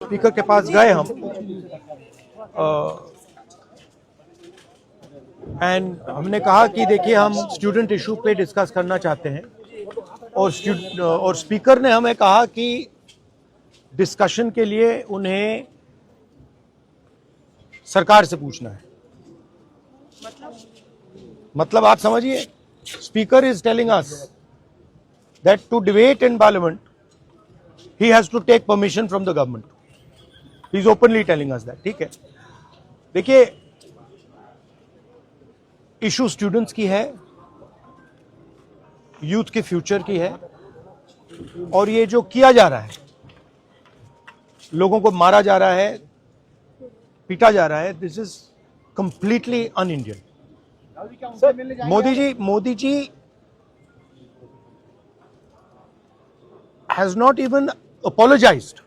Speaker के पास गए हम एंड हमने कहा कि देखिए हम स्टूडेंट इशू पे डिस्कस करना चाहते हैं और स्पीकर ने हमें कहा कि डिस्कशन के लिए उन्हें सरकार से पूछना है। मतलब आप समझिए, speaker is telling us that to debate in parliament he has to take permission from the government. He is openly telling us that. ठीक है, देखिए इशू स्टूडेंट्स की है, यूथ के फ्यूचर की है, और ये जो किया जा रहा है, लोगों को मारा जा रहा है, पीटा जा रहा है, this is completely un Indian. Modi ji has not even apologized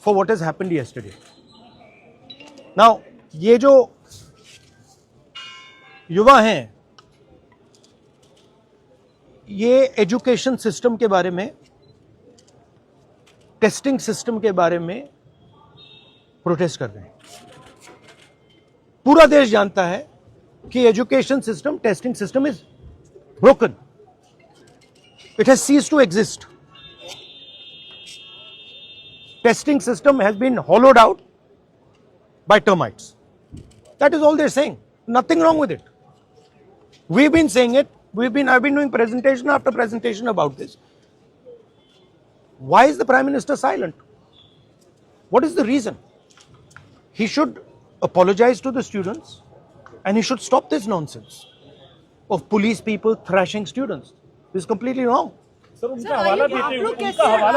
for what has happened yesterday. Now, ये जो युवा हैं, ये एजुकेशन सिस्टम के बारे में, टेस्टिंग सिस्टम के बारे में प्रोटेस्ट कर रहे हैं। पूरा देश जानता है कि education system, testing system is broken. It has ceased to exist. Testing system has been hollowed out by termites. That is all they're saying. Nothing wrong with it. We've been saying it. I've been doing presentation after presentation about this. Why is the Prime Minister silent? What is the reason? He should apologize to the students and he should stop this nonsense of police people thrashing students. This is completely wrong. Sir, उनका हवाला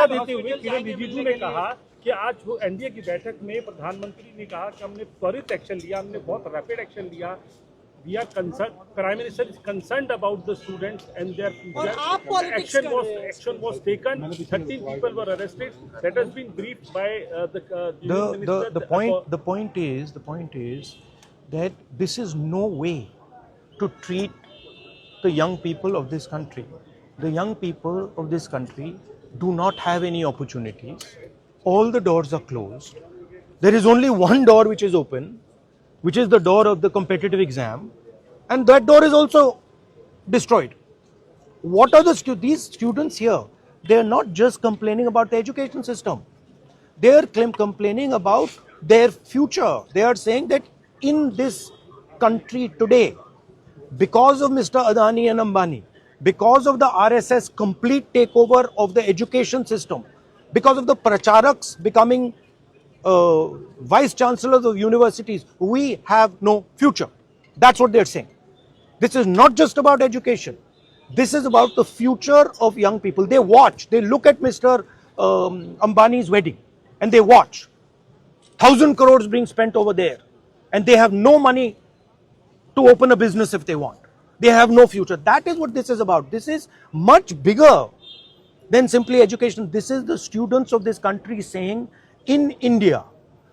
देते हुए किरण रिजिजू ने कहा कि आज NDA की बैठक में प्रधानमंत्री ने कहा कि हमने त्वरित एक्शन लिया, हमने बहुत रैपिड एक्शन लिया। We are concerned. Prime Minister is concerned about the students and their future. Action was taken. 13 people were arrested. That has been briefed by the point is that this is no way to treat the young people of this country. The young people of this country do not have any opportunities. All the doors are closed. There is only one door which is open, which is the door of the competitive exam, and that door is also destroyed. What are these students here? They are not just complaining about the education system. They are complaining about their future. They are saying that in this country today, because of Mr. Adani and Ambani, because of the RSS complete takeover of the education system, because of the pracharaks becoming vice chancellors of universities, we have no future. That's what they're saying. This is not just about education. This is about the future of young people. They watch, they look at Mr. Ambani's wedding and they watch 1,000 crores being spent over there, and they have no money to open a business if they want. They have no future. That is what this is about. This is much bigger than simply education. This is the students of this country saying, in India,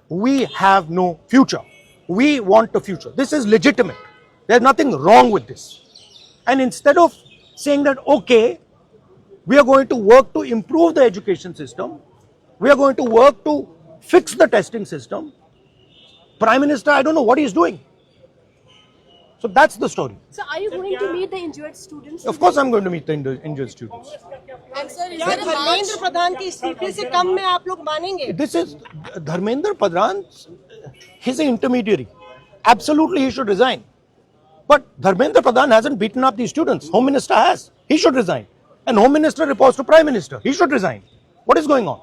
we have no future. We want a future. This is legitimate. There's nothing wrong with this. And instead of saying that, okay, we are going to work to improve the education system, we are going to work to fix the testing system, Prime Minister, I don't know what he's doing. So that's the story. So are you going to meet the injured students? Of course I'm going to meet the injured students. And sir, is there a Dharmendra Pradhan के इस्तीफे से कम में आप लोग मानेंगे? This is Dharmendra Pradhan. He's an intermediary. Absolutely he should resign. But Dharmendra Pradhan hasn't beaten up these students. Home Minister has. He should resign. And Home Minister reports to Prime Minister. He should resign. What is going on?